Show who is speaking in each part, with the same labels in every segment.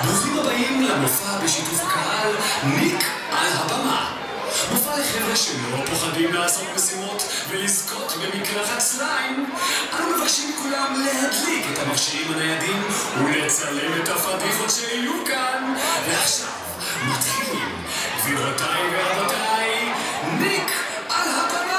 Speaker 1: ברוכים הבאים למופע בשיתוף הקהל ניק על הבמה. מופע לחבר'ה שלא פוחדים לעשות משימות ולזכות במקלחת סליים. אנו מבקשים מכולם להדליק את המכשירים הניידים ולצלם את הפדיחות שיהיו כאן. ועכשיו מתחילים. גבירותיי ורבותיי, ניק על הבמה.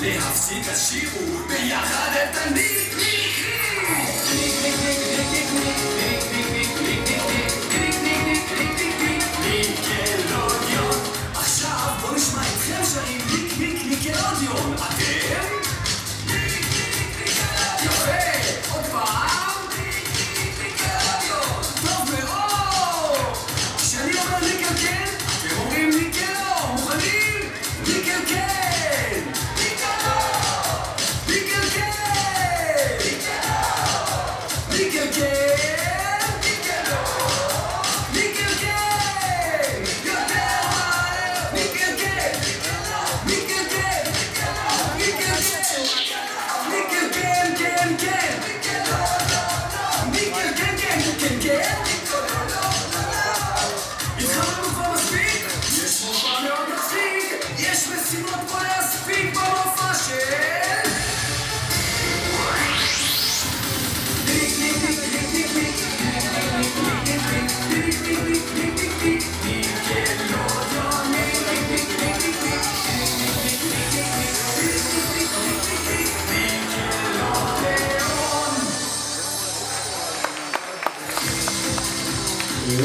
Speaker 2: להפסיק השירו ביחד את הניק ניקלודיון. עכשיו בוא נשמע אתכם שרים ניק ניק ניקלודיון. אתם? ניק ניק ניקלודיון. יפה, עוד פעם ניק ניק ניקלודיון. טוב מאוד. כשאני אומר ניקל כן, אתם אומרים ניקל לא. מוכנים? ניקל כן.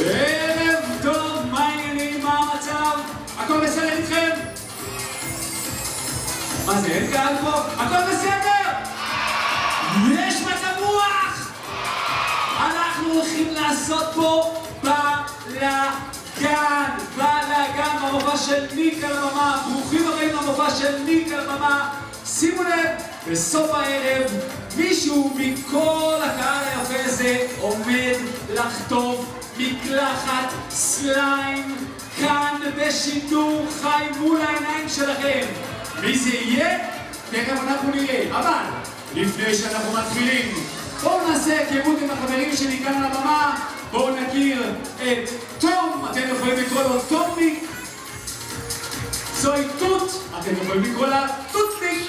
Speaker 3: ערב טוב, מה העניינים? מה המצב? הכל בסדר איתכם? מה זה, אין קהל פה? הכל בסדר? יש מצב רוח! אנחנו הולכים לעשות פה בלגן במופע של ניק על הבמה. ברוכים הבאים למופע של ניק על הבמה. שימו לב, בסוף הערב מישהו מכל הקהל היפה הזה עומד לחטוף מקלחת סליים כאן בשידור חי מול העיניים שלכם. מי זה יהיה? תכף אנחנו נראה. אבל לפני שאנחנו מתחילים, בואו נעשה היכרות עם החברים שלי כאן על הבמה. בואו נכיר את תום, אתם יכולים לקרוא לו תומניק. זוהי תות, אתם יכולים לקרוא לה תותניק.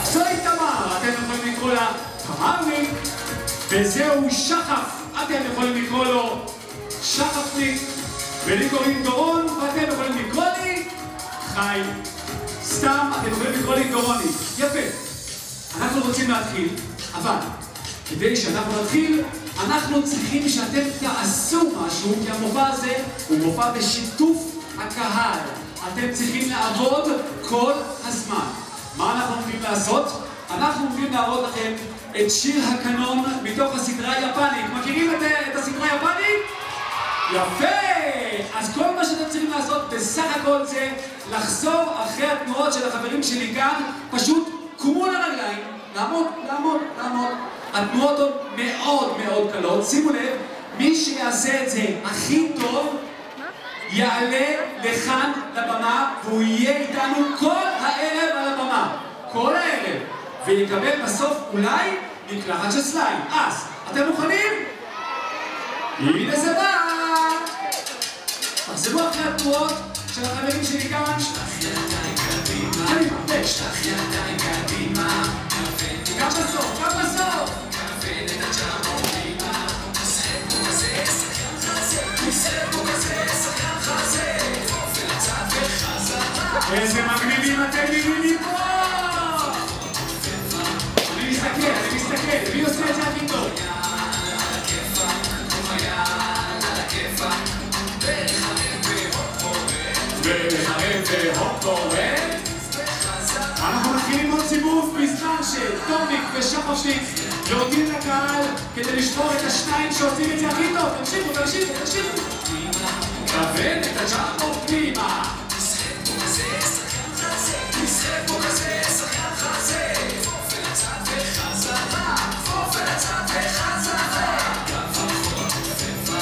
Speaker 3: זוהי תמר, אתם יכולים לקרוא לה תמרניק. וזהו שחף, אתם יכולים לקרוא לו שחפניק. ולי קוראים דורון, ואתם יכולים לקרוא לי חי. סתם, אתם יכולים לקרוא לי דורוני. יפה. אנחנו רוצים להתחיל, אבל כדי שאנחנו נתחיל, אנחנו צריכים שאתם תעשו משהו, כי המופע הזה הוא מופע בשיתוף הקהל. אתם צריכים לעבוד כל הזמן. מה אנחנו עומדים לעשות? אנחנו עומדים להראות לכם את שיר הקנון מתוך הסדרה היפנית. מכירים את הסדרה היפנית? יפה! אז כל מה שאתם צריכים לעשות בסך הכל זה לחזור אחרי התנועות של החברים שלי כאן, פשוט קומו לרגליים, לעמוד, לעמוד, לעמוד. התנועות עוד מאוד מאוד קלות. שימו לב, מי שיעשה את זה הכי טוב יעלה לכאן לבמה והוא יהיה איתנו כל הערב על הבמה. כל הערב. ויקבל בסוף אולי מקלחת של סליים. אז, אתם מוכנים? הנה זה בא! תחזרו אחרי התנועות של החברים שלי כאן. שלח ידיים קדימה, שלח ידיים קדימה. גם בסוף, גם בסוף! כוון את הג'אמבו פנימה. משחק בו כזה, שחקן חזה. משחק בו כזה, שחקן חזה. אופן הצד וחזרה. איזה מגניבים אתם נראים פה! אני מסתכל, מי עושה את זה הכי טוב? ולחרב והופ פורט. אנחנו מתחילים עוד סיבוב בזמן שטומיק ושחושיק יורדים לקהל כדי לשמור את השניים שעושים את זה הכי טוב. תמשיכו, תמשיכו, תמשיכו. כוון את הג'אמבו פנימה. משחק בו כזה, שחקן חזה. משחק בו כזה, שחקן חזה. אופן הצד וחזרה. אופן הצד וחזרה. גב אחורה כופפה.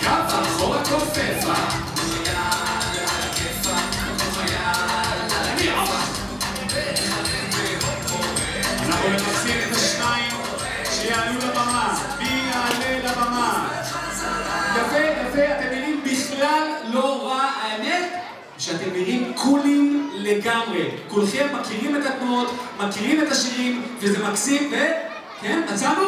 Speaker 3: גב אחורה כופפה. אנחנו מחפשים את השניים שיעלו לבמה. מי יעלה לבמה? יפה, יפה, אתם נראים בכלל לא רע. האמת שאתם נראים קולים לגמרי. כולכם מכירים את התנועות, מכירים את השירים, וזה מקסים. כן, מצאנו?